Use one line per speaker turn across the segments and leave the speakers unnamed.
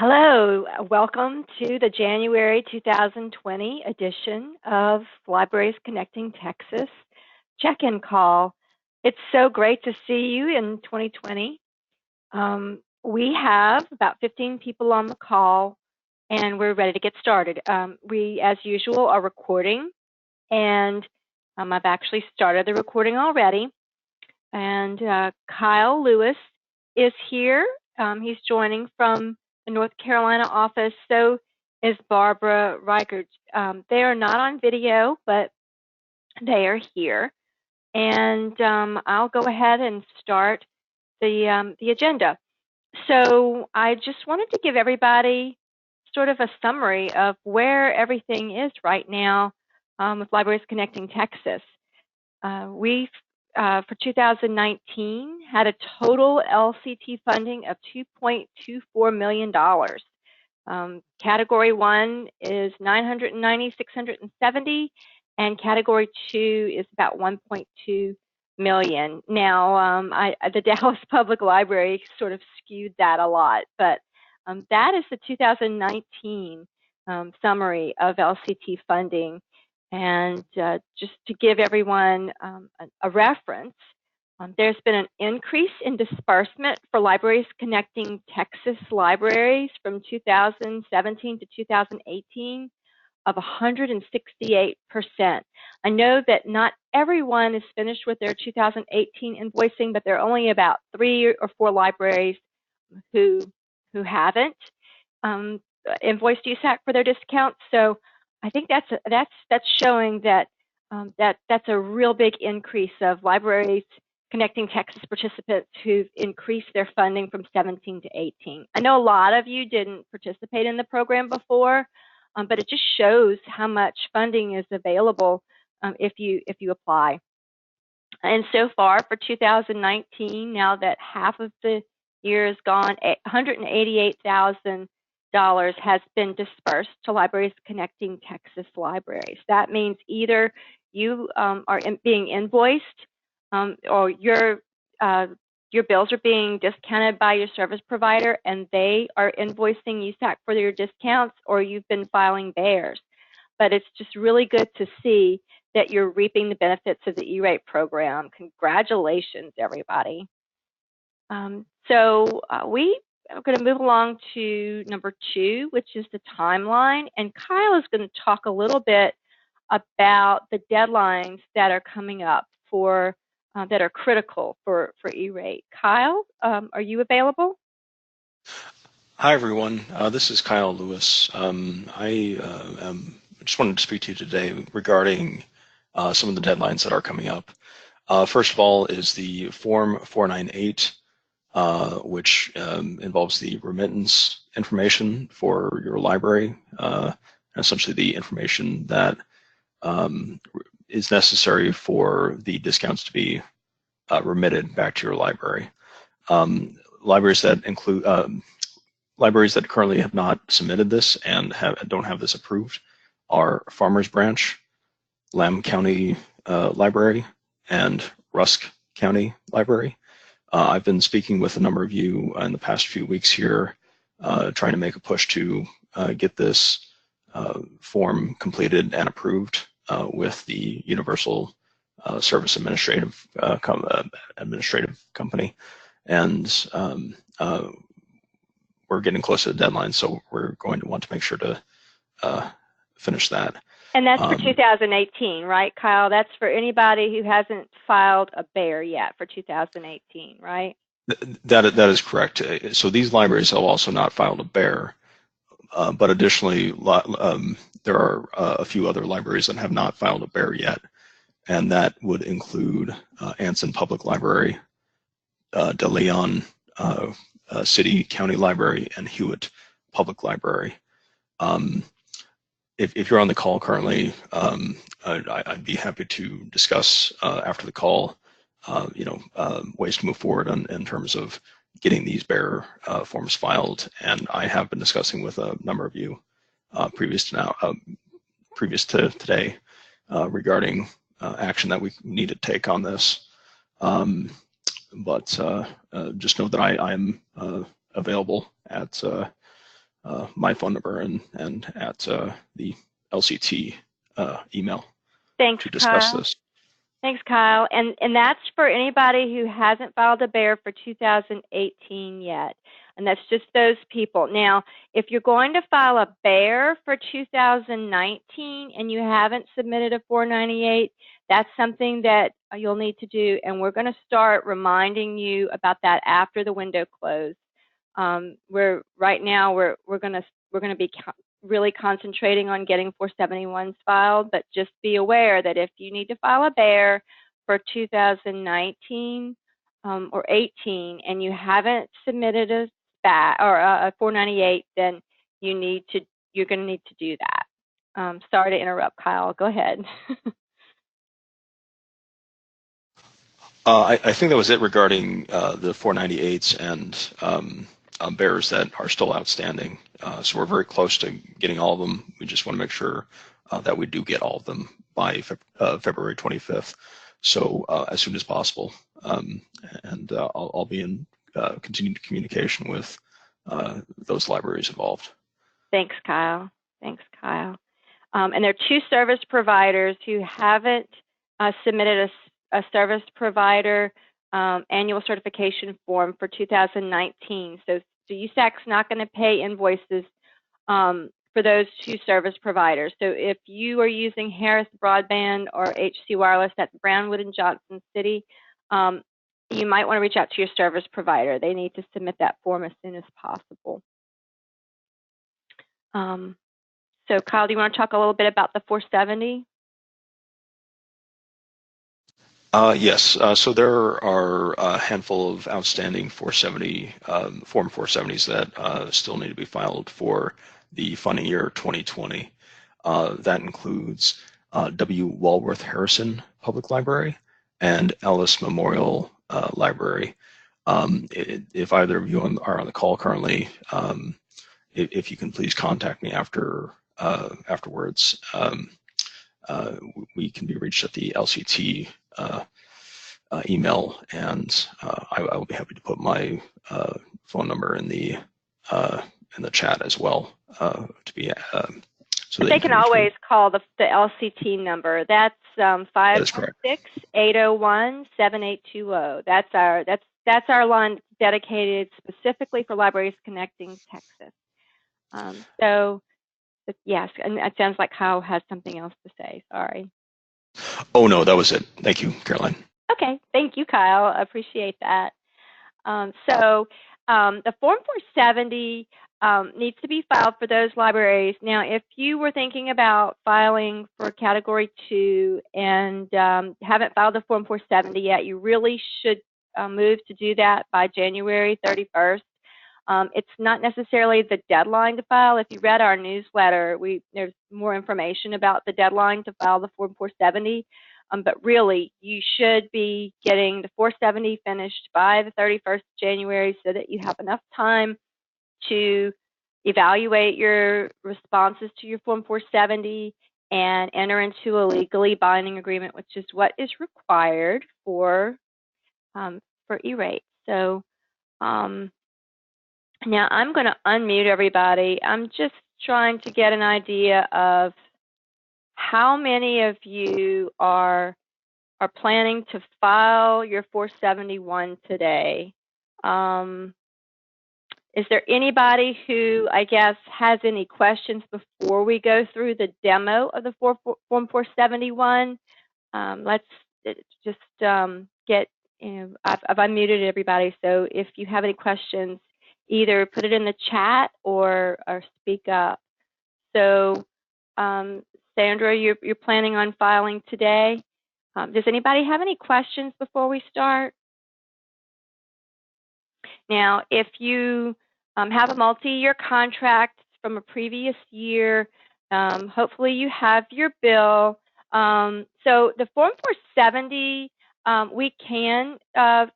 Hello, welcome to the January 2020 edition of Libraries Connecting Texas check-in call. It's so great to see you in 2020. We have about 15 people on the call and we're ready to get started. We, as usual, are recording and I've actually started the recording already. And Kyle Lewis is here. He's joining from the North Carolina office. So is Barbara Reichert. They are not on video, but they are here. And I'll go ahead and start the agenda. So I just wanted to give everybody sort of a summary of where everything is right now with Libraries Connecting Texas. We for 2019 had a total LCT funding of $2.24 million. Category 1 is 990, 670, and Category 2 is about 1.2 million. Now, the Dallas Public Library sort of skewed that a lot, but that is the 2019 summary of LCT funding. And just to give everyone a reference, there's been an increase in disbursement for Libraries Connecting Texas libraries from 2017 to 2018 of 168%. I know that not everyone is finished with their 2018 invoicing, but there are only about 3 or 4 libraries who haven't invoiced USAC for their discounts. So I think that's showing that that's a real big increase of Libraries Connecting Texas participants who've increased their funding from 17 to 18. I know a lot of you didn't participate in the program before, but it just shows how much funding is available if you apply. And so far for 2019, now that half of the year is gone, $188,000 has been dispersed to Libraries Connecting Texas libraries. That means either you are being invoiced or your bills are being discounted by your service provider and they are invoicing USAC for your discounts, or you've been filing theirs. But it's just really good to see that you're reaping the benefits of the E-rate program. Congratulations, everybody. So we are going to move along to number 2, which is the timeline. And Kyle is going to talk a little bit about the deadlines that are coming up for that are critical for E-rate. Kyle, are you available?
Hi, everyone. This is Kyle Lewis. I just wanted to speak to you today regarding some of the deadlines that are coming up. First of all is the Form 498, which involves the remittance information for your library, essentially the information that is necessary for the discounts to be remitted back to your library. Libraries that include libraries that currently have not submitted this and don't have this approved are Farmers Branch, Lamb County Library, and Rusk County Library. I've been speaking with a number of you in the past few weeks here, trying to make a push to get this form completed and approved with the Universal Service Administrative Company, and we're getting close to the deadline, so we're going to want to make sure to finich that.
And that's for 2018, right, Kyle? That's for anybody who hasn't filed a BEAR yet for 2018, right?
That is correct. So these libraries have also not filed a BEAR, but additionally, there are a few other libraries that have not filed a BEAR yet, and that would include Anson Public Library, De Leon City County Library, and Hewitt Public Library. If you're on the call currently, I'd be happy to discuss after the call, ways to move forward in terms of getting these BEAR forms filed. And I have been discussing with a number of you previous to today regarding action that we need to take on this. But just know that I am available at my phone number and at the LCT email
Thanks,
to discuss
Kyle.
this.
Thanks, Kyle. And that's for anybody who hasn't filed a bear for 2018 yet. And that's just those people. Now, if you're going to file a bear for 2019 and you haven't submitted a 498, that's something that you'll need to do. And we're going to start reminding you about that after the window close. Right now we're going to be really concentrating on getting 471s filed, but just be aware that if you need to file a bear for 2019 or 18 and you haven't submitted a SPAT or a 498, then you're going to need to do that. Sorry to interrupt, Kyle. Go ahead.
I think that was it regarding the 498s and bears that are still outstanding. So we're very close to getting all of them. We just want to make sure that we do get all of them by February 25th. So as soon as possible. And I'll be in continued communication with those libraries involved.
Thanks, Kyle. Thanks, Kyle. And there are 2 service providers who haven't submitted a service provider annual certification form for 2019. So USAC's not going to pay invoices for those 2 service providers. So if you are using Harris Broadband or HC Wireless at Brownwood and Johnson City, you might want to reach out to your service provider. They need to submit that form as soon as possible. So Kyle, do you want to talk a little bit about the 470?
Yes, so there are a handful of outstanding 470 Form 470s that still need to be filed for the funding year 2020. That includes W. Walworth Harrison Public Library and Ellis Memorial Library. If either of you are on the call currently, if you can please contact me afterwards. We can be reached at the LCT email, and I will be happy to put my phone number in the chat as well to be so that
they can always call the LCT number. That's 516-801-7820. That's our line dedicated specifically for Libraries Connecting Texas. So yes, and it sounds like Kyle has something else to say. Sorry.
Oh no, that was it. Thank you, Caroline.
Okay, thank you, Kyle. I appreciate that. So the Form 470 needs to be filed for those libraries. Now, if you were thinking about filing for Category 2 and haven't filed the Form 470 yet, you really should move to do that by January 31st. It's not necessarily the deadline to file. If you read our newsletter, there's more information about the deadline to file the Form 470. But really, you should be getting the 470 finished by the 31st of January so that you have enough time to evaluate your responses to your Form 470 and enter into a legally binding agreement, which is what is required for E-rate. So now I'm going to unmute everybody. I'm just trying to get an idea of how many of you are planning to file your 471 today. Is there anybody who, I guess, has any questions before we go through the demo of the Form 471? Let's just get, I've unmuted everybody, so if you have any questions, either put it in the chat or speak up. So, Sandra, you're planning on filing today? Does anybody have any questions before we start? Now, if you have a multi-year contract from a previous year, hopefully you have your bill. So the Form 470, we can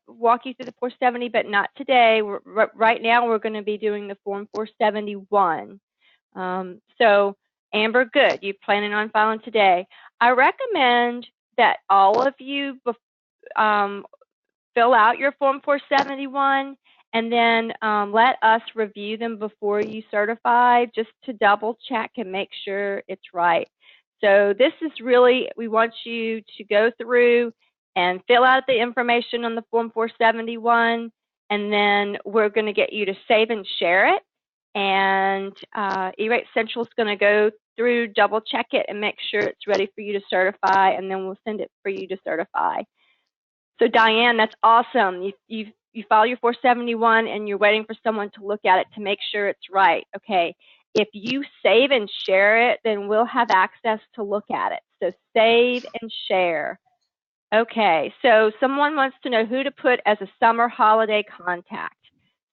walk you through the 470, but not today. Right now, we're going to be doing the Form 471. So, Amber, good. You're planning on filing today. I recommend that all of you fill out your Form 471 and then let us review them before you certify, just to double check and make sure it's right. So this is really, we want you to go through and fill out the information on the Form 471, and then we're going to get you to save and share it. And E-Rate Central is going to go through, double check it, and make sure it's ready for you to certify, and then we'll send it for you to certify. So Diane, that's awesome. You file your 471 and you're waiting for someone to look at it to make sure it's right. Okay, if you save and share it, then we'll have access to look at it. So save and share. Okay, so someone wants to know who to put as a summer holiday contact.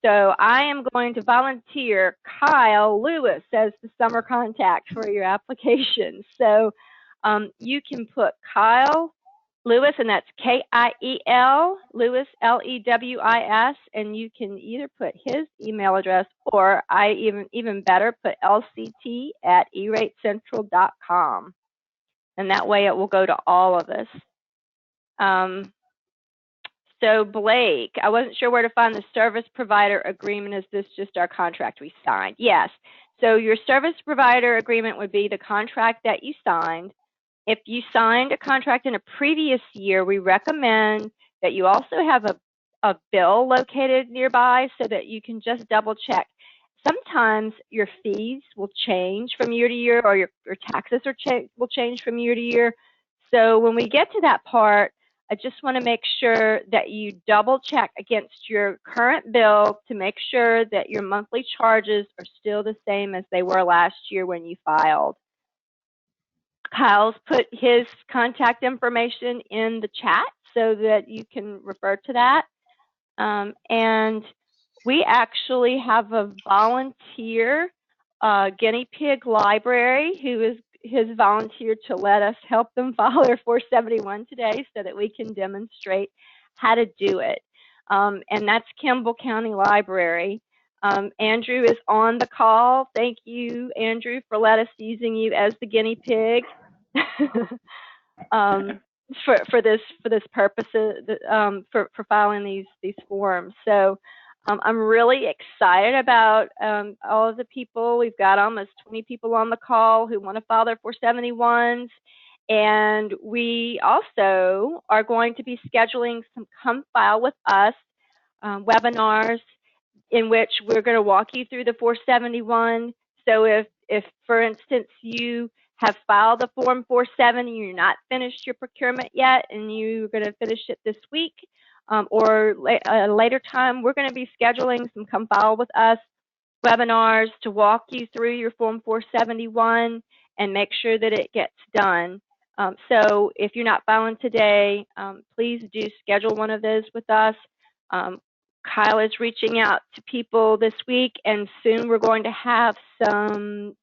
So I am going to volunteer Kyle Lewis as the summer contact for your application. So you can put Kyle Lewis, and that's K-I-E-L, Lewis, L-E-W-I-S, and you can either put his email address, or I even better, put lct@eratecentral.com, and that way it will go to all of us. So Blake, I wasn't sure where to find the service provider agreement. Is this just our contract we signed? Yes. So your service provider agreement would be the contract that you signed. If you signed a contract in a previous year, we recommend that you also have a bill located nearby so that you can just double check. Sometimes your fees will change from year to year, or your taxes will change from year to year. So when we get to that part, I just want to make sure that you double check against your current bill to make sure that your monthly charges are still the same as they were last year when you filed. Kyle's put his contact information in the chat so that you can refer to that. And we actually have a volunteer guinea pig library who has volunteered to let us help them file their 471 today so that we can demonstrate how to do it. And that's Kimball County Library. Andrew is on the call. Thank you, Andrew, for letting us using you as the guinea pig for this purpose, for filing these forms. So I'm really excited about all of the people. We've got almost 20 people on the call who want to file their 471s. And we also are going to be scheduling some Come File with Us webinars in which we're going to walk you through the 471. So if for instance, you have filed the Form 470 and you're not finished your procurement yet and you're going to finish it this week, or a later time, we're going to be scheduling some Come File with Us webinars to walk you through your Form 471 and make sure that it gets done. So if you're not filing today, please do schedule one of those with us. Kyle is reaching out to people this week, and soon we're going to have some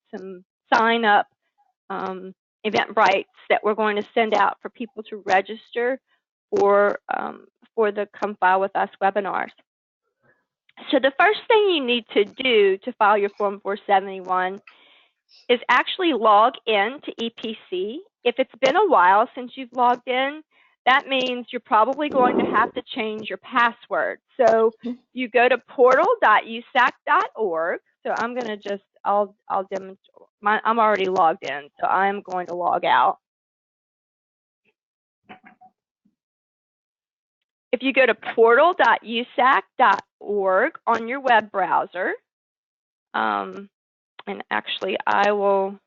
sign up Eventbrites that we're going to send out for people to register for the Come File with Us webinars. So the first thing you need to do to file your Form 471 is actually log in to EPC. If it's been a while since you've logged in, that means you're probably going to have to change your password. So you go to portal.usac.org. So I'm going to just, I'll demonstrate. I'm already logged in, so I'm going to log out. If you go to portal.usac.org on your web browser, and actually I will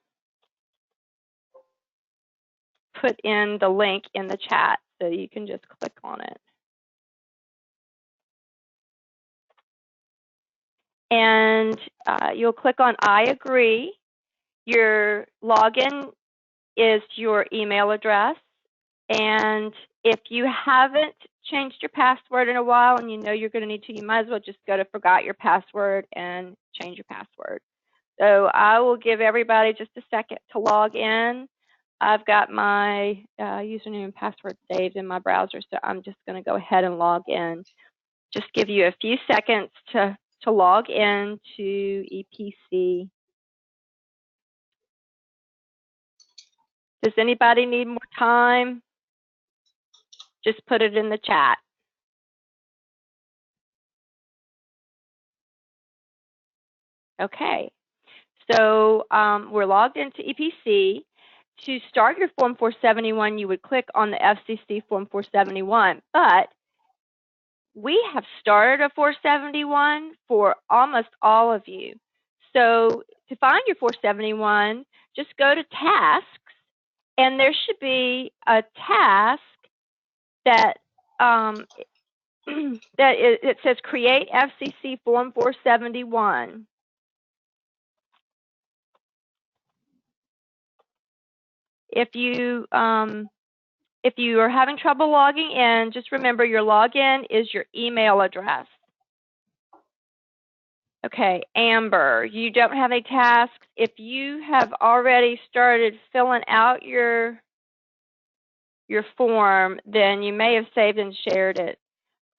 put in the link in the chat so you can just click on it. And you'll click on I agree. Your login is your email address. And if you haven't changed your password in a while and you know you're going to need to, you might as well just go to forgot your password and change your password. So I will give everybody just a second to log in. I've got my username and password saved in my browser, so I'm just going to go ahead and log in. Just give you a few seconds to log in to EPC. Does anybody need more time? Just put it in the chat. Okay, so we're logged into EPC. To start your Form 471, you would click on the FCC Form 471, but we have started a 471 for almost all of you. So to find your 471, just go to Tasks, and there should be a task that it says Create FCC Form 471. If you are having trouble logging in, just remember your login is your email address. Okay, Amber, you don't have any tasks. If you have already started filling out your form, then you may have saved and shared it.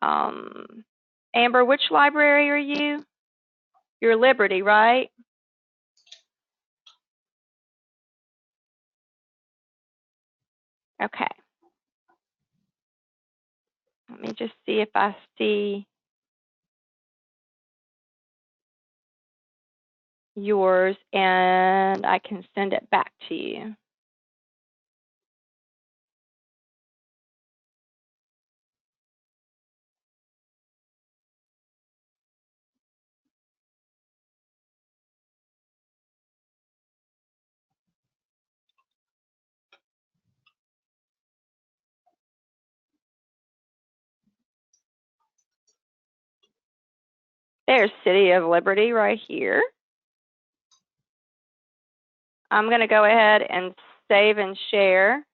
Amber, which library are you? You're Liberty, right? Okay. Let me just see if I see yours, and I can send it back to you. There's City of Liberty right here. I'm going to go ahead and save and share.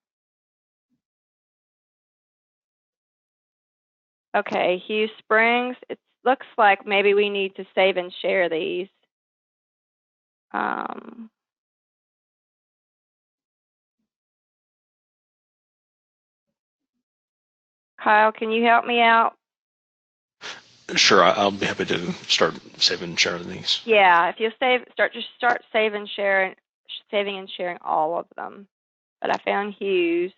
Okay, Hugh Springs. It looks like maybe we need to save and share these. Kyle, can you help me out?
Sure, I'll be happy to start saving and sharing these.
Yeah, if you start saving and sharing all of them. But I found Hugh's.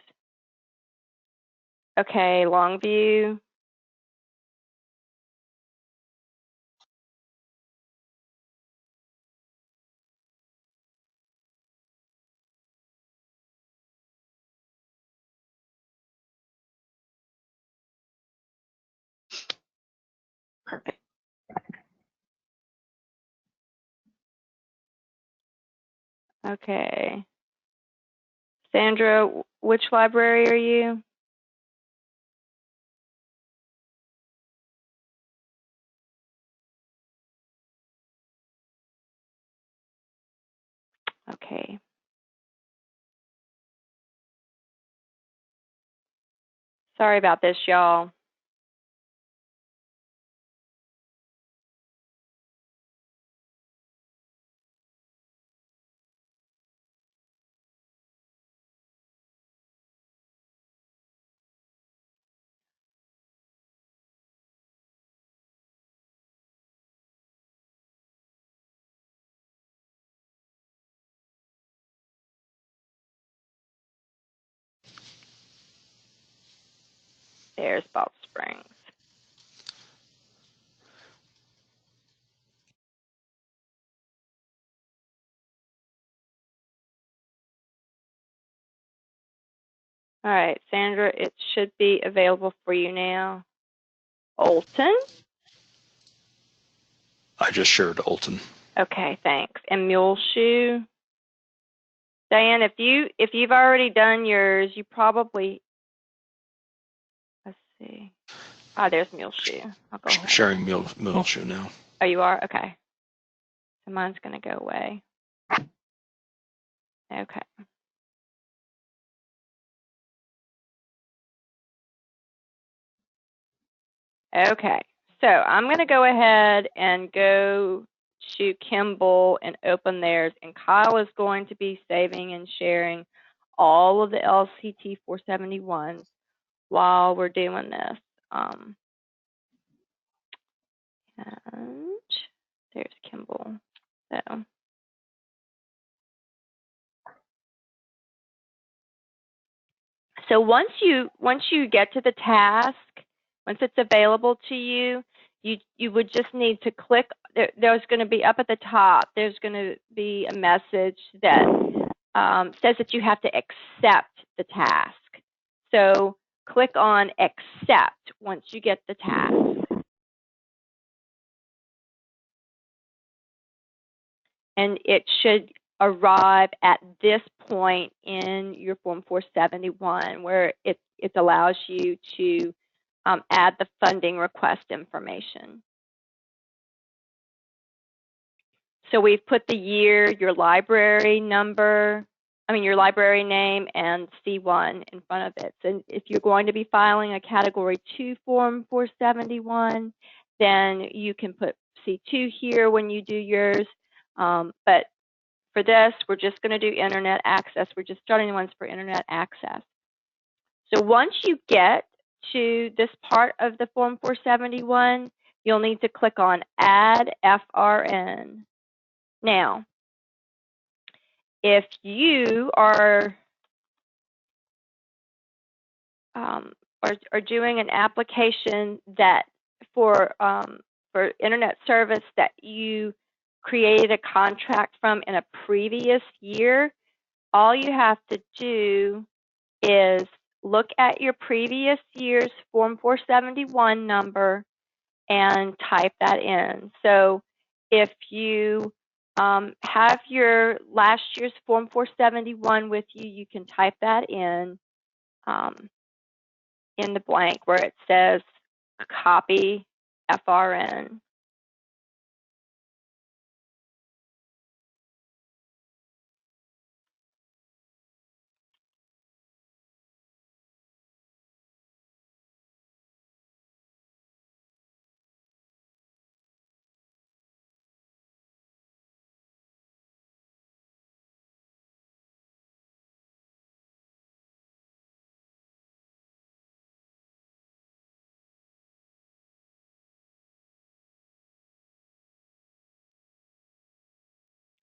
Okay, Longview. Perfect. Okay. Sandra, which library are you? Okay. Sorry about this, y'all. There's Balch Springs. All right, Sandra, it should be available for you now. Olton?
I just shared Olton.
Okay, thanks. And Muleshoe? Diane, if you've already done yours, you probably, let's see. There's Muleshoe. I'll go ahead.
Sharing Muleshoe now.
Oh, you are? Okay. So mine's going to go away. Okay. Okay. So I'm going to go ahead and go to Kimball and open theirs. And Kyle is going to be saving and sharing all of the LCT 471s while we're doing this. And there's Kimball. So once you get to the task, once it's available to you, you would just need to click. There's going to be up at the top. There's going to be a message that says that you have to accept the task. So click on accept once you get the task. And it should arrive at this point in your Form 471 where it allows you to add the funding request information. So we've put the year, your library number, your library name, and C1 in front of it. So if you're going to be filing a Category 2 Form 471, then you can put C2 here when you do yours. But for this, we're just going to do Internet access. We're just starting the ones for Internet access. So once you get to this part of the Form 471, you'll need to click on Add FRN. Now, if you are doing an application that for internet service that you created a contract from in a previous year, all you have to do is look at your previous year's Form 471 number and type that in. So if you have your last year's Form 471 with you, you can type that in the blank where it says copy FRN.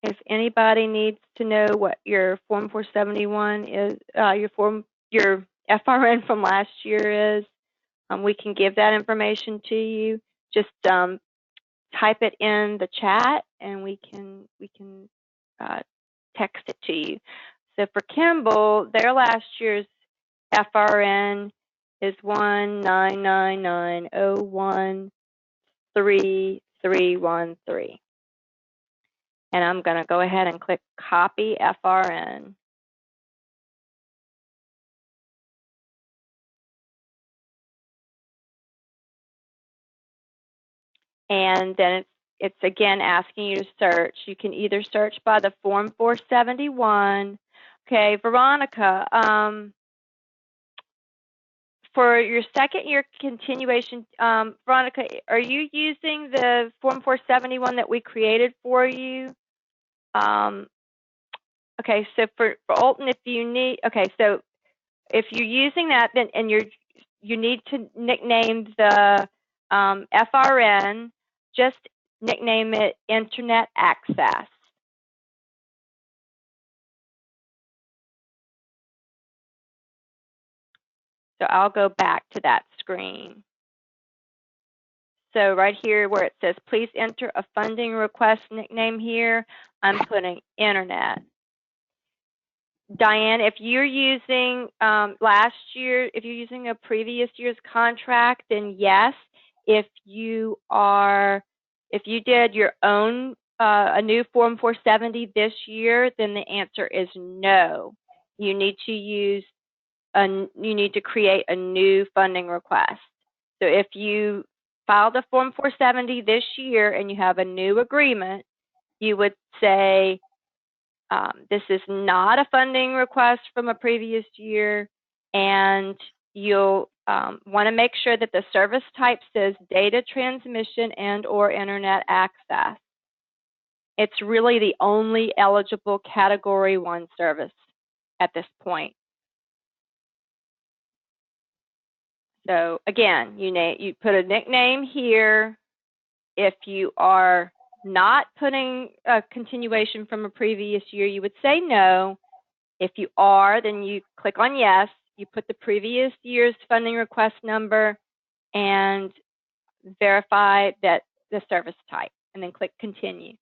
If anybody needs to know what your Form 471 is, your FRN from last year is, we can give that information to you. Just type it in the chat, and we can text it to you. So for Kimball, their last year's FRN is 19990133313. And I'm going to go ahead and click Copy FRN. And then it's again asking you to search. You can either search by the Form 471. Okay, Veronica, for your second year continuation, Veronica, are you using the Form 471 that we created for you? Okay, so for Alton, if you need, okay, so if you're using that, then and you need to nickname the FRN, just nickname it Internet Access. So I'll go back to that screen. So right here where it says, please enter a funding request nickname here, I'm putting Internet. Diane, if you're using if you're using a previous year's contract, then yes. If you did your own a new Form 470 this year, then the answer is no. You need to create a new funding request. So if you filed a Form 470 this year and you have a new agreement, you would say, this is not a funding request from a previous year, and you'll want to make sure that the service type says data transmission and/or internet access. It's really the only eligible Category 1 service at this point. So again, you put a nickname here. If you are not putting a continuation from a previous year, you would say no. If you are, then you click on yes. You put the previous year's funding request number, and verify that the service type, and then click Continue.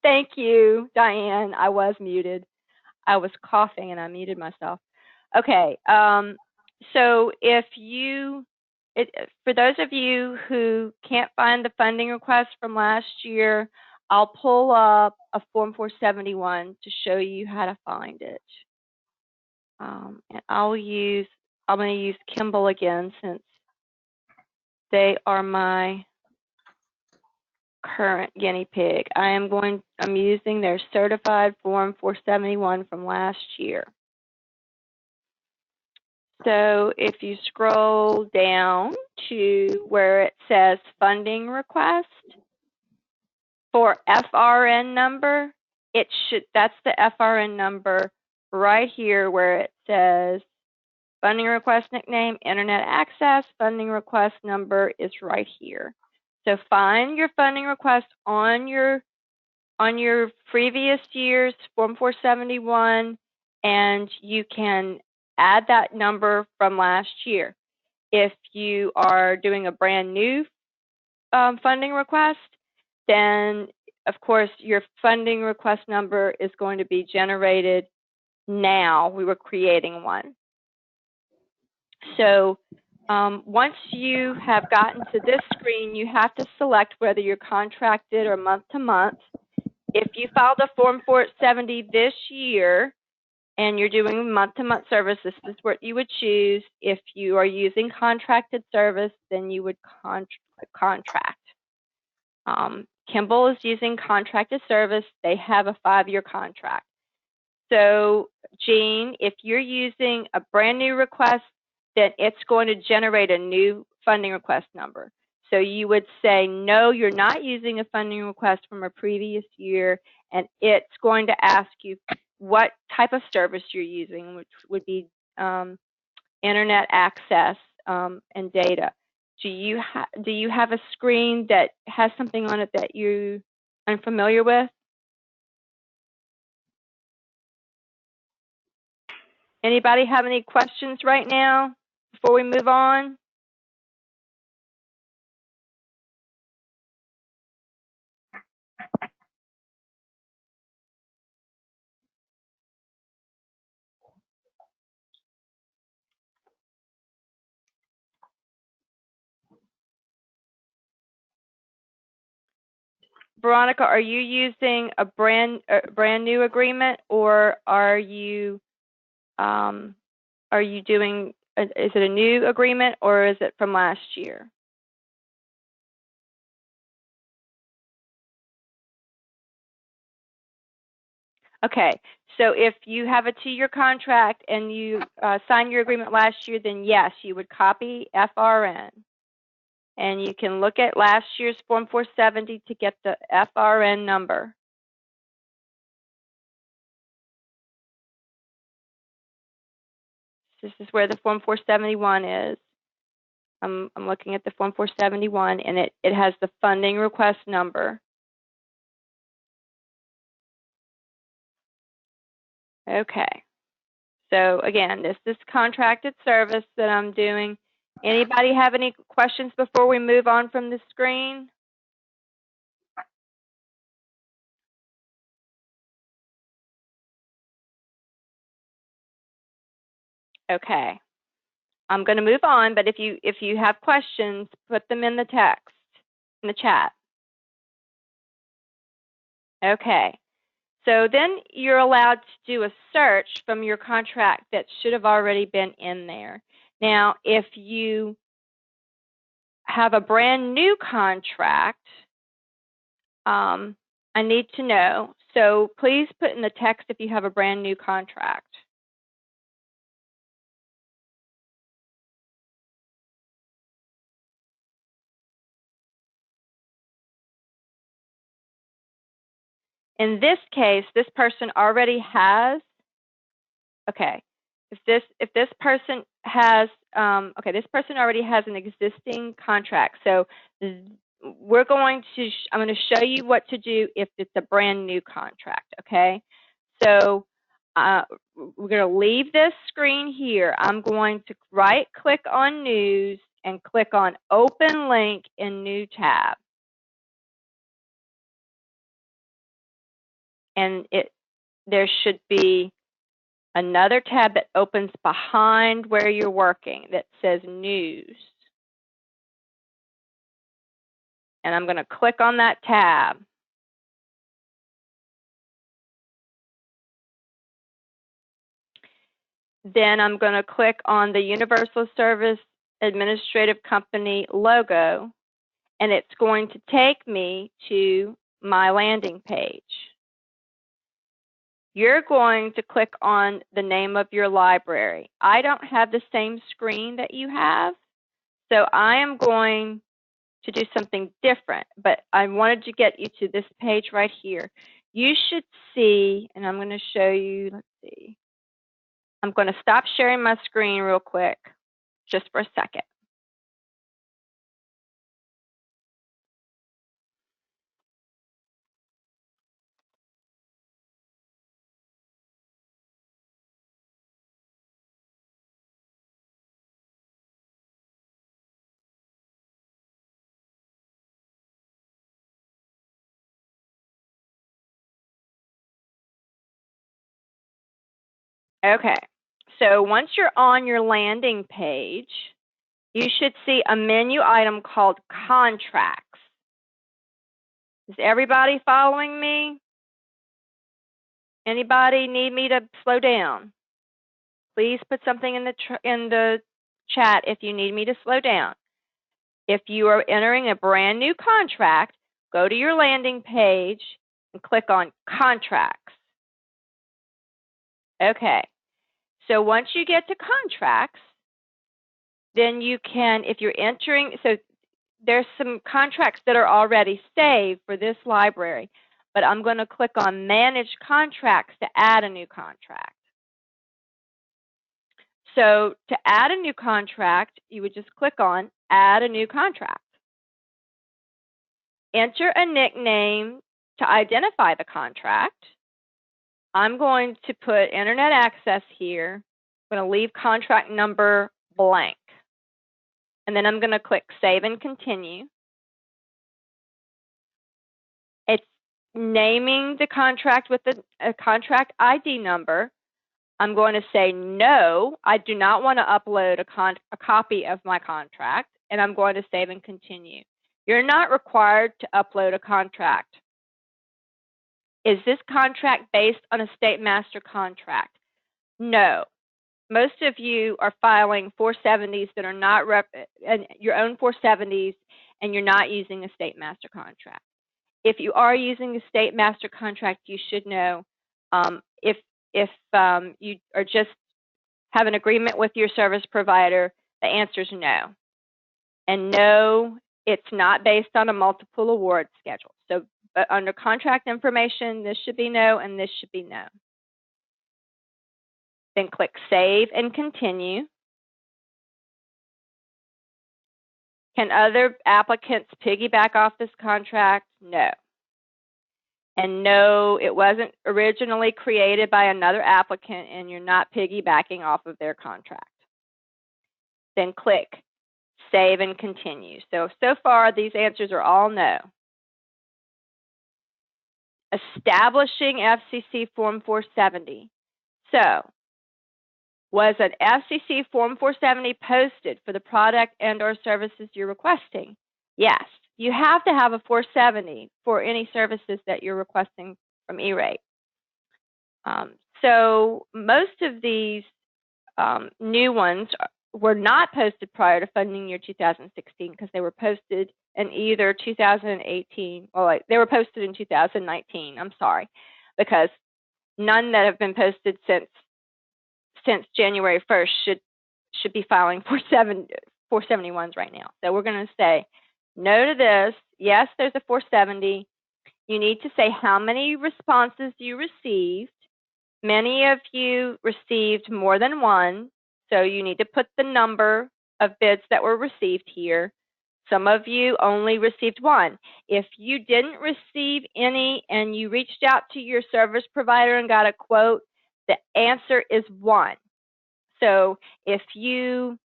Thank you, Diane. I was muted. I was coughing and I muted myself. Okay, so if you, for those of you who can't find the funding request from last year, I'll pull up a Form 471 to show you how to find it. And I'm going to use Kimball again since they are my current guinea pig. I'm using their certified Form 471 from last year. So if you scroll down to where it says funding request for FRN number, that's the FRN number right here where it says funding request nickname, internet access, funding request number is right here. So find your funding request on your previous year's Form 471, and you can add that number from last year. If you are doing a brand new funding request, then of course your funding request number is going to be generated now. We were creating one. So once you have gotten to this screen, you have to select whether you're contracted or month to month. If you filed a Form 470 this year and you're doing month-to-month service, this is what you would choose. If you are using contracted service, then you would contract. Kimball is using contracted service. They have a 5-year contract. So, Jean, if you're using a brand new request, then it's going to generate a new funding request number. So you would say, no, you're not using a funding request from a previous year, and it's going to ask you what type of service you're using, which would be internet access and data. Do you have a screen that has something on it that you're unfamiliar with? Anybody have any questions right now before we move on? Veronica, are you using a brand new agreement, or are you doing? Is it a new agreement, or is it from last year? Okay, so if you have a 2-year contract and you signed your agreement last year, then yes, you would copy FRN. And you can look at last year's Form 470 to get the FRN number. This is where the Form 471 is. I'm looking at the Form 471, and it has the funding request number. Okay. So again, this is contracted service that I'm doing. Anybody have any questions before we move on from the screen? Okay. I'm going to move on, but if you have questions, put them in the text, in the chat. Okay. So then you're allowed to do a search from your contract that should have already been in there. Now, if you have a brand new contract, I need to know. So please put in the text if you have a brand new contract. In this case, this person already has, okay, if this person has, okay, this person already has an existing contract. So we're going to, I'm going to show you what to do if it's a brand new contract, okay? So we're going to leave this screen here. I'm going to right click on news and click on open link in new tab. And there should be another tab that opens behind where you're working that says news. And I'm going to click on that tab. Then I'm going to click on the Universal Service Administrative Company logo, and it's going to take me to my landing page. You're going to click on the name of your library. I don't have the same screen that you have, so I am going to do something different, but I wanted to get you to this page right here. You should see, and I'm going to show you, let's see. I'm going to stop sharing my screen real quick, just for a second. Okay, so once you're on your landing page, you should see a menu item called Contracts. Is everybody following me? Anybody need me to slow down? Please put something in the chat if you need me to slow down. If you are entering a brand new contract, go to your landing page and click on Contracts. Okay, so once you get to Contracts, then you can, if you're entering, so there's some contracts that are already saved for this library, but I'm going to click on Manage Contracts to add a new contract. So to add a new contract, you would just click on Add a New Contract. Enter a nickname to identify the contract. I'm going to put Internet Access here. I'm going to leave contract number blank. And then I'm going to click Save and Continue. It's naming the contract with a contract ID number. I'm going to say no, I do not want to upload a copy of my contract, and I'm going to save and continue. You're not required to upload a contract. Is this contract based on a state master contract? No. Most of you are filing 470s that are not your own 470s, and you're not using a state master contract. If you are using a state master contract, you should know if you are just have an agreement with your service provider, the answer is no. And no, it's not based on a multiple award schedule. So under contract information, this should be no, and this should be no. Then click Save and Continue. Can other applicants piggyback off this contract? No. And no, it wasn't originally created by another applicant, and you're not piggybacking off of their contract. Then click Save and Continue. So far, these answers are all no. Establishing FCC Form 470. So Was an FCC Form 470 posted for the product and or services you're requesting? Yes. You have to have a 470 for any services that you're requesting from E-Rate. So most of these new ones were not posted prior to funding year 2016 because they were posted in either 2018, well, they were posted in 2019, I'm sorry, because none that have been posted since January 1st should be filing 471s right now. So we're going to say no to this. Yes, there's a 470. You need to say how many responses you received. Many of you received more than one, so you need to put the number of bids that were received here. Some of you only received one. If you didn't receive any and you reached out to your service provider and got a quote, the answer is 1. So if you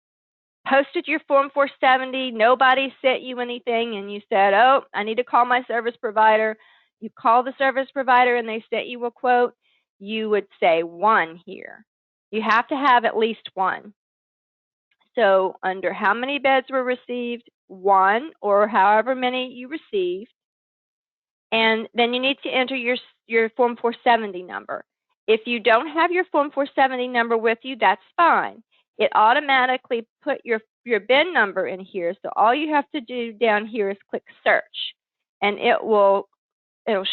posted your Form 470, nobody sent you anything, and you said, oh, I need to call my service provider, you call the service provider and they sent you a quote, you would say 1 here. You have to have at least 1. So under how many bids were received, 1, or however many you received, and then you need to enter your Form 470 number. If you don't have your Form 470 number with you, that's fine. It automatically put your bin number in here, so all you have to do down here is click search, and it'll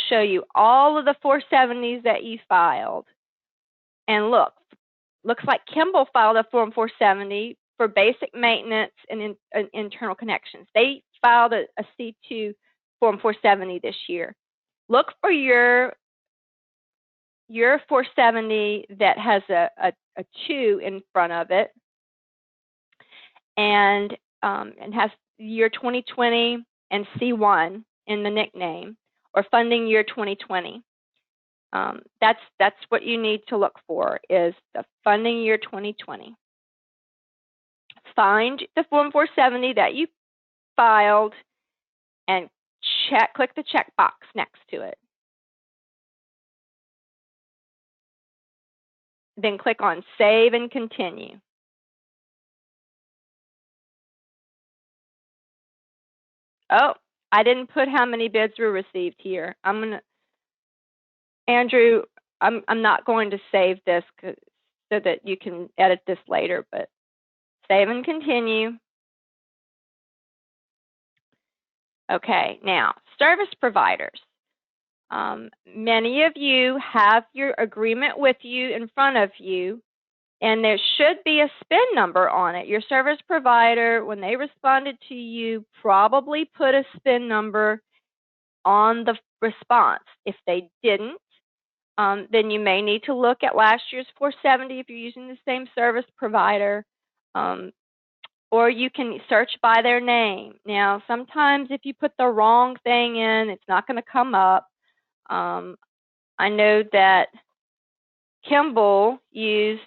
show you all of the 470s that you filed. And look, looks like Kimball filed a Form 470 for basic maintenance and internal connections. They filed a C2 Form 470 this year. Look for your 470 that has a 2 in front of it, and has year 2020 and C1 in the nickname, or funding year 2020. That's what you need to look for, is the funding year 2020. Find the Form 470 that you filed and click the check box next to it. Then click on Save and Continue. Oh, I didn't put how many bids were received here. Andrew, I'm not going to save this so that you can edit this later, but save and continue. Okay, now, service providers. Many of you have your agreement with you in front of you, and there should be a SPIN number on it. Your service provider, when they responded to you, probably put a SPIN number on the response. If they didn't, then you may need to look at last year's 470 if you're using the same service provider, or you can search by their name. Now, sometimes if you put the wrong thing in, it's not going to come up. I know that Kimball used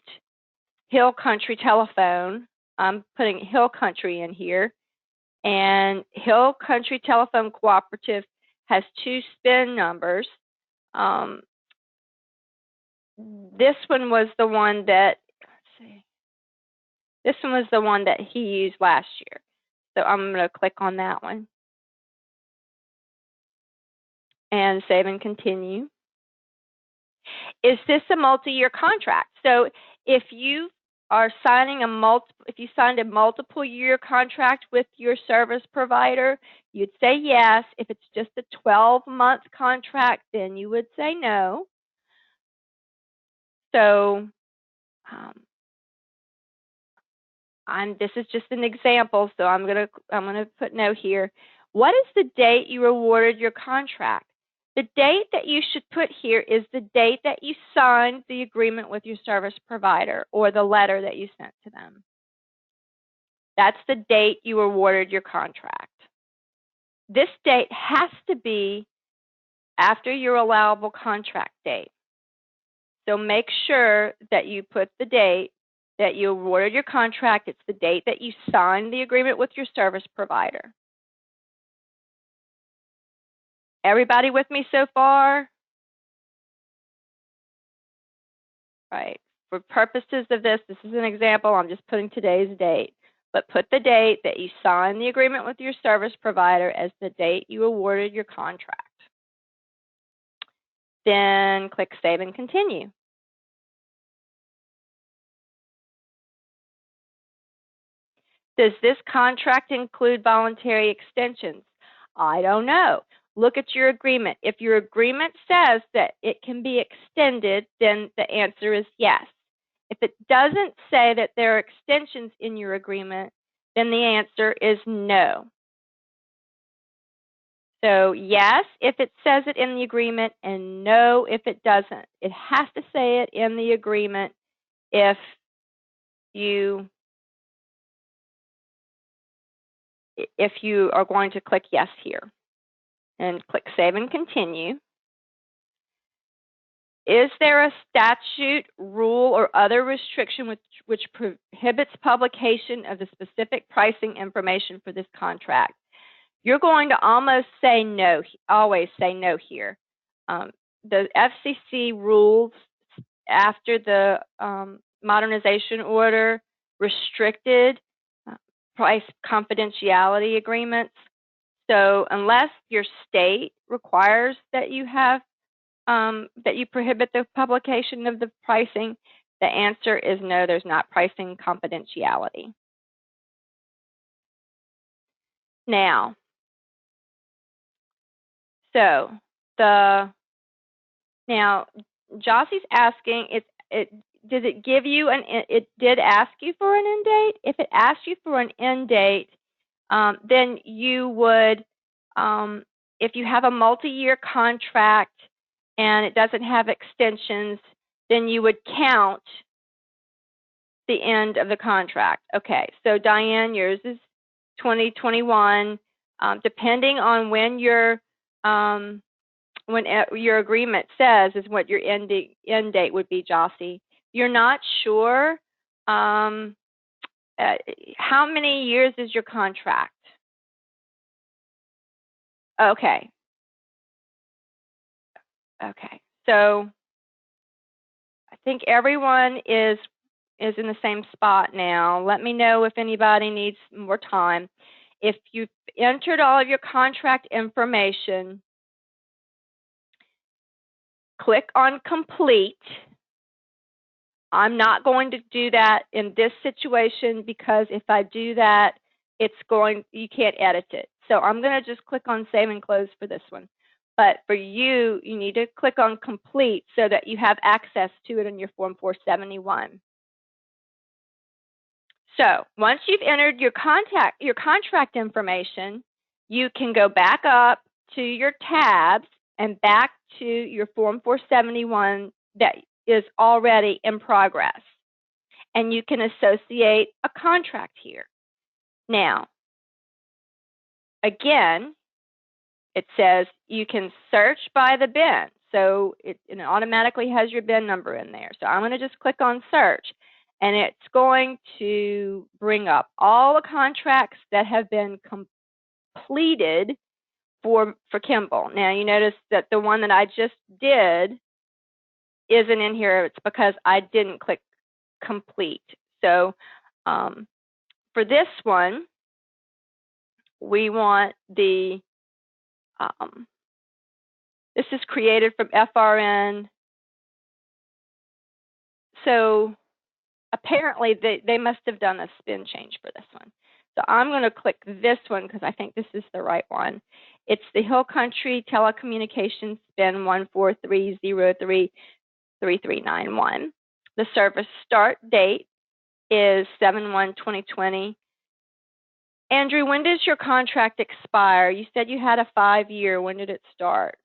Hill Country Telephone. I'm putting Hill Country in here, and Hill Country Telephone Cooperative has 2 SPIN numbers. This one was the one that, this one was the one that he used last year. So I'm going to click on that one and save and continue. Is this a multi-year contract? So if you are signing if you signed a multiple year contract with your service provider, you'd say yes. If it's just a 12-month contract, then you would say no. So this is just an example, so I'm gonna put no here. What is the date you awarded your contract? The date that you should put here is the date that you signed the agreement with your service provider, or the letter that you sent to them. That's the date you awarded your contract. This date has to be after your allowable contract date. So make sure that you put the date that you awarded your contract. It's the date that you signed the agreement with your service provider. Everybody with me so far? Right. for purposes of this is an example. I'm just putting today's date. But put the date that you signed the agreement with your service provider as the date you awarded your contract. Then click Save and Continue. Does this contract include voluntary extensions? I don't know. Look at your agreement. If your agreement says that it can be extended, then the answer is yes. If it doesn't say that there are extensions in your agreement, then the answer is no. So yes, if it says it in the agreement, and no if it doesn't. It has to say it in the agreement if you are going to click yes here. And click Save and Continue. Is there a statute, rule, or other restriction which prohibits publication of the specific pricing information for this contract? You're going to almost say no, always say no here. The FCC rules after the modernization order restricted price confidentiality agreements. So unless your state requires that you have that you prohibit the publication of the pricing, the answer is no, there's not pricing confidentiality. Now, Jossie's asking, did it give you it did ask you for an end date? If it asked you for an end date, then you would, if you have a multi-year contract and it doesn't have extensions, then you would count the end of the contract. Okay, so Diane, yours is 2021. Depending on when your agreement says is what your end date would be, Jossie. You're not sure how many years is your contract? Okay. Okay. So I think everyone is in the same spot now. Let me know if anybody needs more time. If you've entered all of your contract information, click on Complete. I'm not going to do that in this situation because if I do that, you can't edit it. So I'm going to just click on Save and Close for this one. But for you, you need to click on Complete so that you have access to it in your Form 471. So once you've entered your contract information, you can go back up to your tabs and back to your Form 471 that is already in progress. And you can associate a contract here. Now, again, it says you can search by the bin. So it automatically has your bin number in there. So I'm going to just click on Search. And it's going to bring up all the contracts that have been completed for Kimball. Now, you notice that the one that I just did isn't in here. It's because I didn't click Complete. So for this one, we want the, this is created from FRN. So apparently they must have done a spin change for this one. So I'm going to click this one because I think this is the right one. It's the Hill Country Telecommunications spin 143033391. The service start date is 7/1/2020. Andrew, when does your contract expire? You said you had a 5-year. When did it start?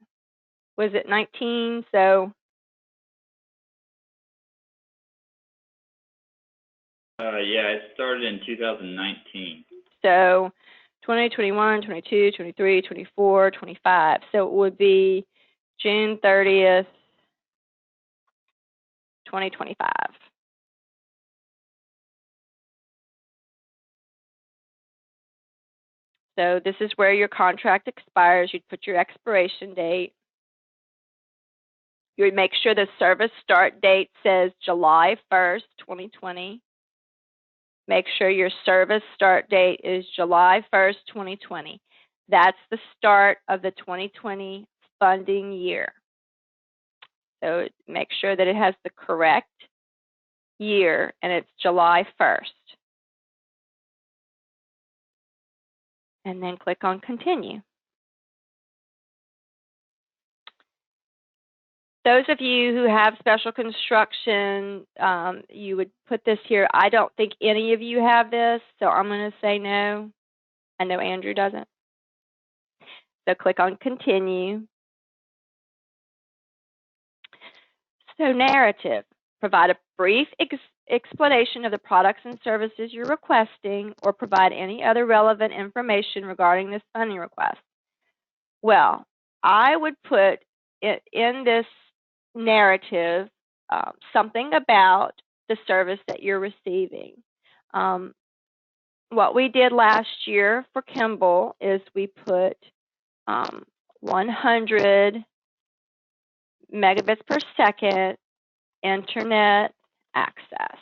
Was it 19? So
yeah, it started in 2019.
So 2021, 22, 23, 24, 25. So it would be June 30th, 2025. So this is where your contract expires. You'd put your expiration date. You would make sure the service start date says July 1st, 2020. Make sure your service start date is July 1st, 2020. That's the start of the 2020 funding year. So make sure that it has the correct year, and it's July 1st. And then click on Continue. Those of you who have special construction, you would put this here. I don't think any of you have this, so I'm going to say no. I know Andrew doesn't. So click on Continue. So narrative. Provide a brief explanation of the products and services you're requesting, or provide any other relevant information regarding this funding request. Well, I would put it in this narrative something about the service that you're receiving. What we did last year for Kimball is we put 100 megabits per second internet access,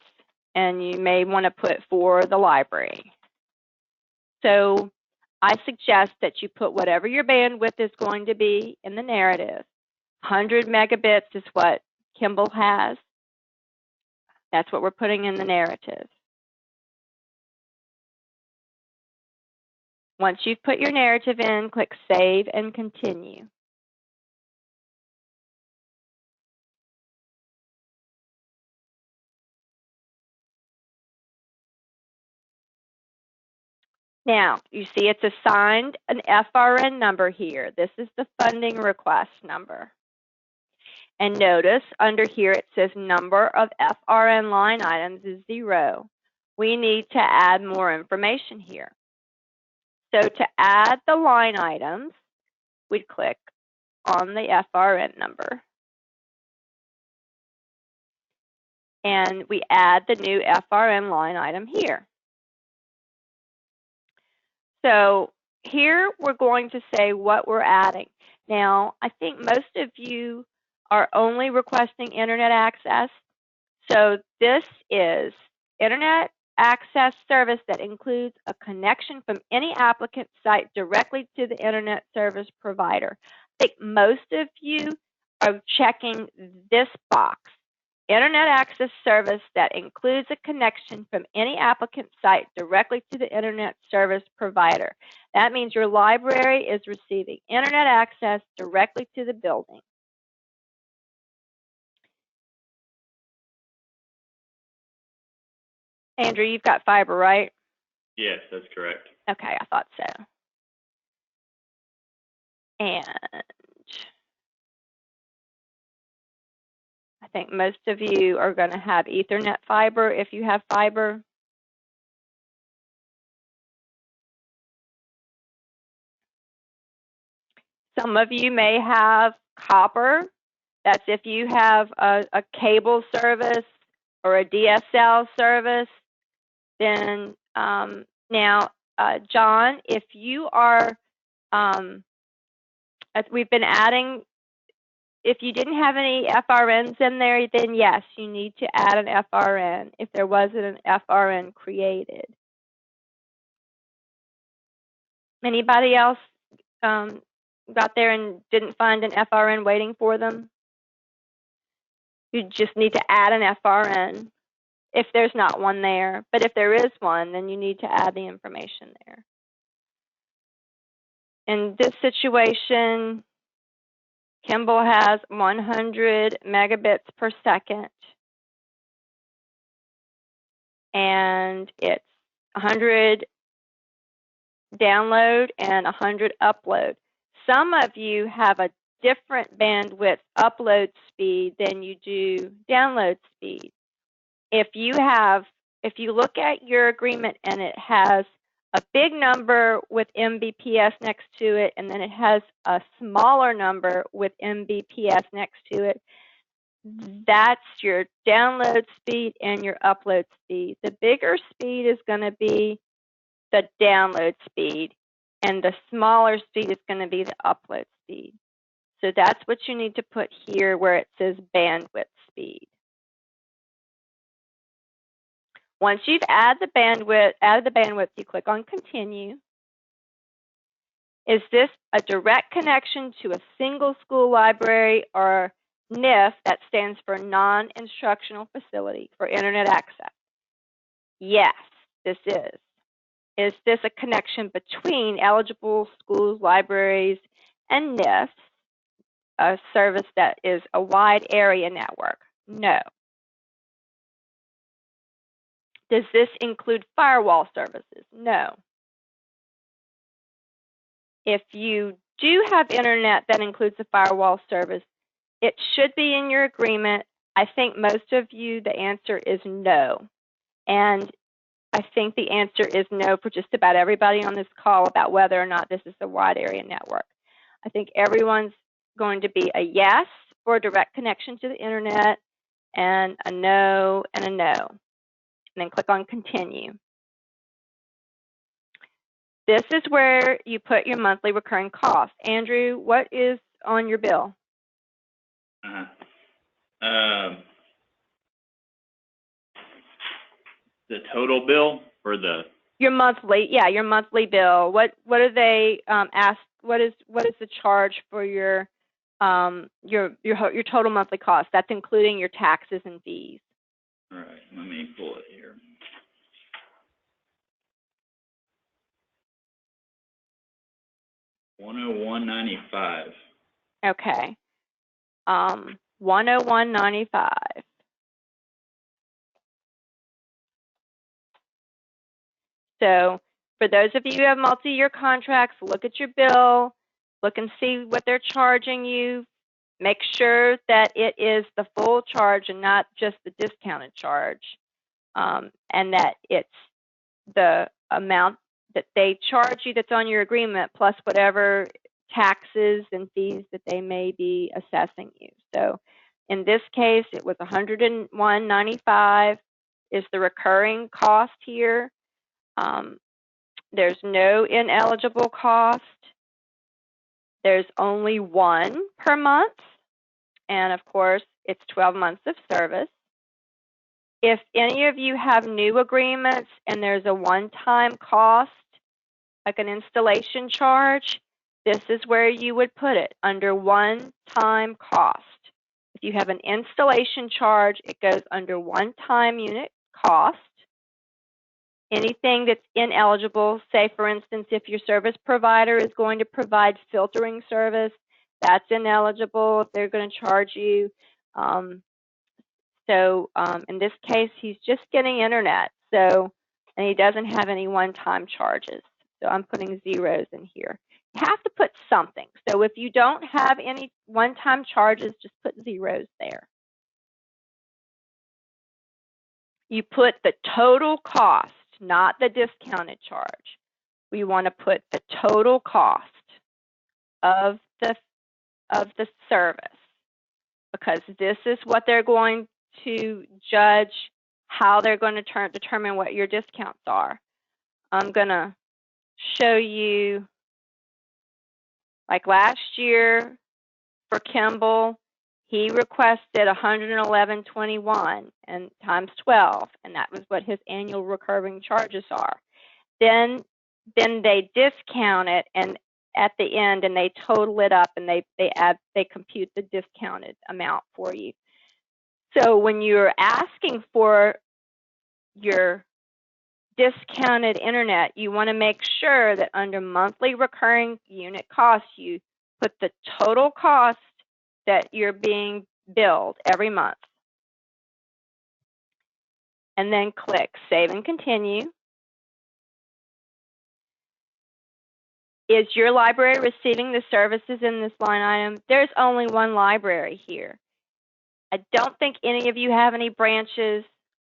and you may want to put for the library. So I suggest that you put whatever your bandwidth is going to be in the narrative. 100 megabits is what Kimball has. That's what we're putting in the narrative. Once you've put your narrative in, click Save and Continue. Now, you see it's assigned an FRN number here. This is the funding request number. And notice under here it says number of FRN line items is 0. We need to add more information here. So to add the line items, we'd click on the FRN number. And we add the new FRN line item here. So here we're going to say what we're adding. Now, I think most of you are only requesting internet access. So this is internet access service that includes a connection from any applicant site directly to the internet service provider. I think most of you are checking this box. Internet access service that includes a connection from any applicant site directly to the internet service provider. That means your library is receiving internet access directly to the building. Andrew, you've got fiber, right?
Yes, that's correct.
Okay, I thought so. And I think most of you are going to have Ethernet fiber if you have fiber. Some of you may have copper. That's if you have a cable service or a DSL service. Then now, John, if you are, as we've been adding, if you didn't have any FRNs in there, then yes, you need to add an FRN if there wasn't an FRN created. Anybody else got there and didn't find an FRN waiting for them? You just need to add an FRN if there's not one there. But if there is one, then you need to add the information there. In this situation, Kimball has 100 megabits per second, and it's 100 download and 100 upload. Some of you have a different bandwidth upload speed than you do download speed. If you look at your agreement and it has a big number with Mbps next to it, and then it has a smaller number with Mbps next to it, that's your download speed and your upload speed. The bigger speed is going to be the download speed, and the smaller speed is going to be the upload speed. So that's what you need to put here where it says bandwidth speed. Once you've added the bandwidth, you click on continue. Is this a direct connection to a single school library or NIF, that stands for non-instructional facility, for internet access? Yes, this is. Is this a connection between eligible schools, libraries, and NIFs, a service that is a wide area network? No. Does this include firewall services? No. If you do have internet that includes a firewall service, it should be in your agreement. I think most of you, the answer is no. And I think the answer is no for just about everybody on this call about whether or not this is a wide area network. I think everyone's going to be a yes for a direct connection to the internet, and a no and a no. And then click on continue. This is where you put your monthly recurring cost. Andrew, what is on your bill?
The total bill or the
Your monthly, yeah, your monthly bill. What do they ask? What is the charge for your total monthly cost? That's including your taxes and fees.
All right, let me pull it here. $101.95.
Okay. $101.95. So for those of you who have multi-year contracts, look at your bill, look and see what they're charging you. Make sure that it is the full charge and not just the discounted charge, and that it's the amount that they charge you that's on your agreement plus whatever taxes and fees that they may be assessing you. So in this case, it was $101.95 is the recurring cost here. There's no ineligible cost. There's only one per month. And of course, it's 12 months of service. If any of you have new agreements and there's a one-time cost, like an installation charge, this is where you would put it, under one-time cost. If you have an installation charge, it goes under one-time unit cost. Anything that's ineligible, say for instance, if your service provider is going to provide filtering service, that's ineligible if they're going to charge you. In this case, he's just getting internet, and he doesn't have any one-time charges. So I'm putting zeros in here. You have to put something. So if you don't have any one-time charges, just put zeros there. You put the total cost, not the discounted charge. We want to put the total cost of the service, because this is what they're going to judge how they're going to determine what your discounts are. I'm going to show you, like last year for Kimball, he requested $111.21 and times 12, and that was what his annual recurring charges are. Then they discount it and at the end, and they total it up, and they compute the discounted amount for you. So when you're asking for your discounted internet, you want to make sure that under monthly recurring unit costs, you put the total cost that you're being billed every month. And then click Save and Continue. Is your library receiving the services in this line item? There's only one library here. I don't think any of you have any branches.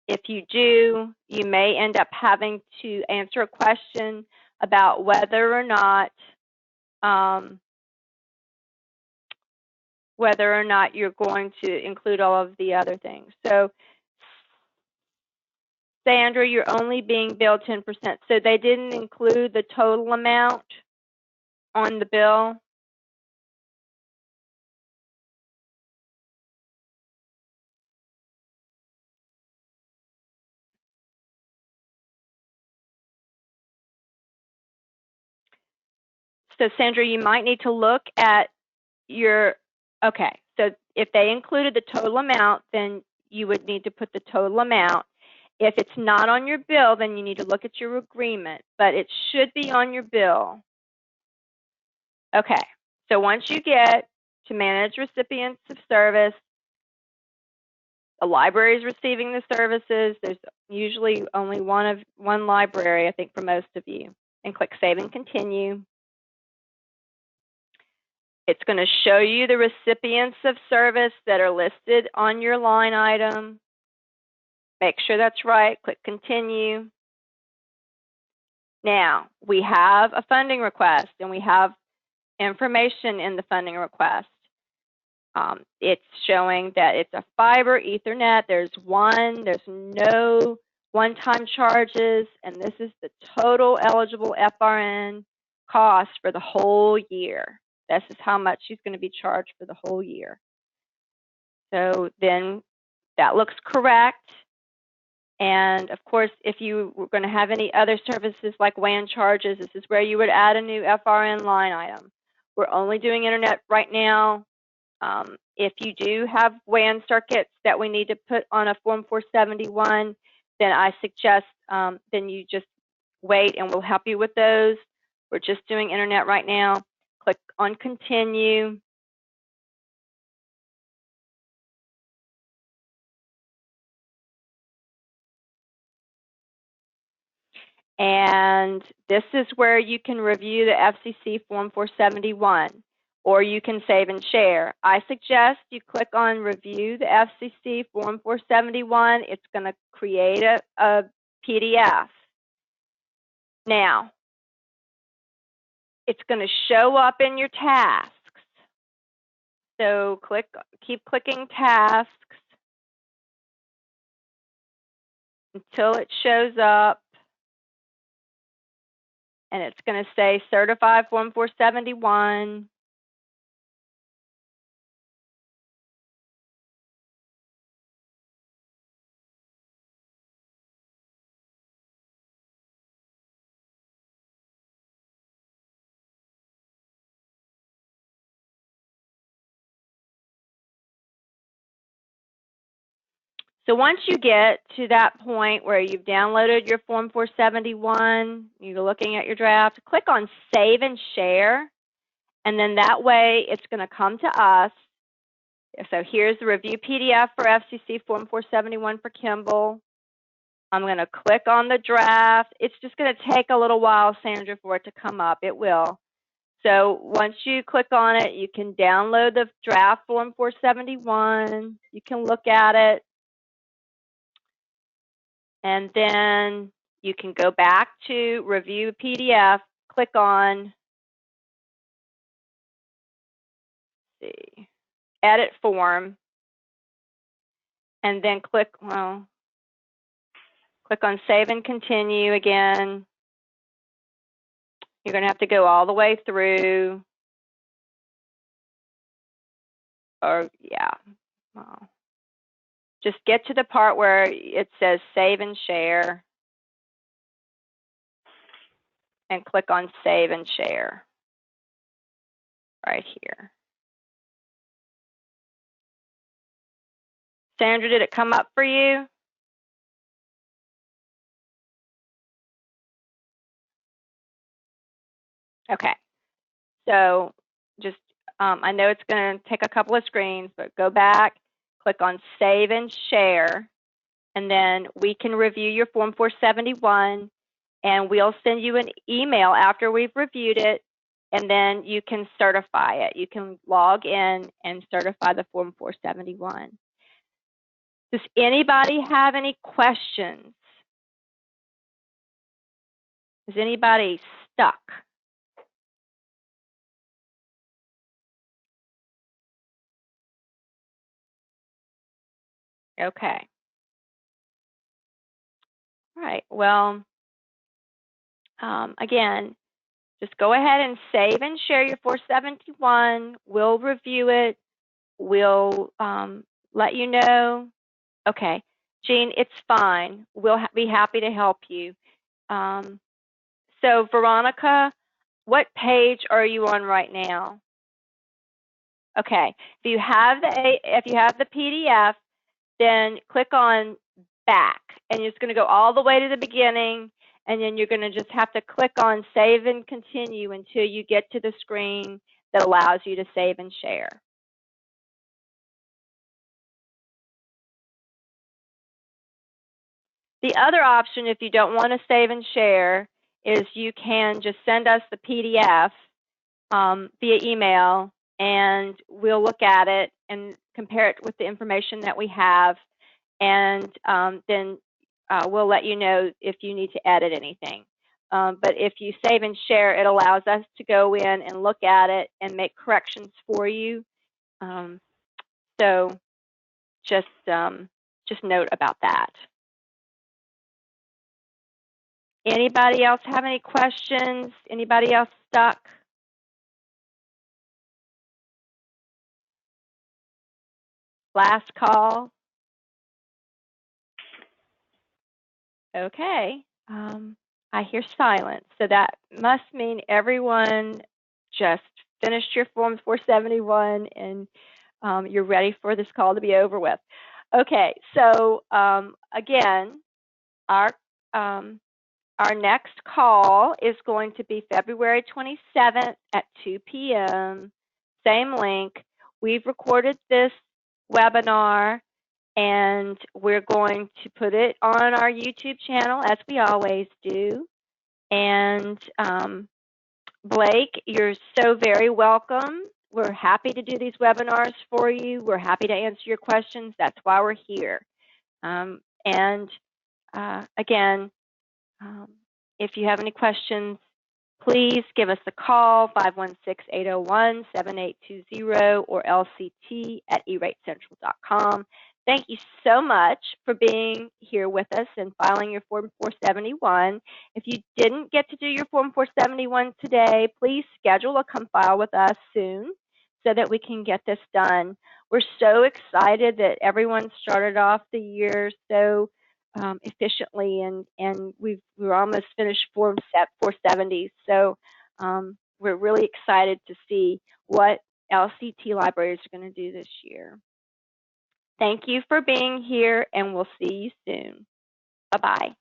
If you do, you may end up having to answer a question about whether or not you're going to include all of the other things. So, Sandra, you're only being billed 10%. So they didn't include the total amount on the bill. So Sandra, you might need to look at your, okay, so if they included the total amount, then you would need to put the total amount. If it's not on your bill, then you need to look at your agreement, but it should be on your bill. Okay, so once you get to manage recipients of service, a library is receiving the services. There's usually only one library, I think, for most of you. And click Save and Continue. It's going to show you the recipients of service that are listed on your line item. Make sure that's right. Click Continue. Now, we have a funding request, and we have information in the funding request. It's showing that it's a fiber Ethernet. There's no one-time charges, and this is the total eligible FRN cost for the whole year. This is how much she's going to be charged for the whole year. So then that looks correct. And of course, if you were going to have any other services like WAN charges, this is where you would add a new FRN line item. We're only doing internet right now. If you do have WAN circuits that we need to put on a Form 471, then I suggest then you just wait and we'll help you with those. We're just doing internet right now. Click on Continue. And this is where you can review the FCC Form 471, or you can save and share. I suggest you click on Review the FCC Form 471. It's going to create a PDF. Now, it's going to show up in your tasks. So keep clicking Tasks until it shows up. And it's going to say Certified Form 471. So once you get to that point where you've downloaded your Form 471, you're looking at your draft, click on Save and Share, and then that way it's going to come to us. So here's the review PDF for FCC Form 471 for Kimball. I'm going to click on the draft. It's just going to take a little while, Sandra, for it to come up. It will. So once you click on it, you can download the draft Form 471. You can look at it. And then you can go back to Review PDF, click on, Edit Form, and then click on Save and Continue again. You're going to have to go all the way through. Just get to the part where it says Save and Share, and click on Save and Share right here. Sandra, did it come up for you? Okay. So just, I know it's going to take a couple of screens, but go back, click on Save and Share, and then we can review your Form 471, and we'll send you an email after we've reviewed it, and then you can certify it. You can log in and certify the Form 471. Does anybody have any questions? Is anybody stuck? Okay. All right. Well, again, just go ahead and save and share your 471. We'll review it. We'll let you know. Okay, Jean, it's fine. We'll be happy to help you. So Veronica, what page are you on right now? Okay, if you have the PDF, then click on back, and it's going to go all the way to the beginning, and then you're going to just have to click on save and continue until you get to the screen that allows you to save and share. The other option, if you don't want to save and share, is you can just send us the PDF via email, and we'll look at it and compare it with the information that we have, and then we'll let you know if you need to edit anything. But if you save and share, it allows us to go in and look at it and make corrections for you. So just note about that. Anybody else have any questions? Anybody else stuck? Last call. Okay. I hear silence, so that must mean everyone just finished your Form 471 and you're ready for this call to be over with. Okay, so again, our next call is going to be February 27th at 2 p.m. Same link. We've recorded this webinar, and we're going to put it on our YouTube channel, as we always do. And Blake, you're so very welcome. We're happy to do these webinars for you. We're happy to answer your questions. That's why we're here. Again, if you have any questions, please give us a call, 516-801-7820 or lct@eratecentral.com. Thank you so much for being here with us and filing your Form 471. If you didn't get to do your Form 471 today, please schedule a come file with us soon so that we can get this done. We're so excited that everyone started off the year so efficiently, and we're almost finished Form 470. So we're really excited to see what LCT libraries are going to do this year. Thank you for being here, and we'll see you soon. Bye-bye.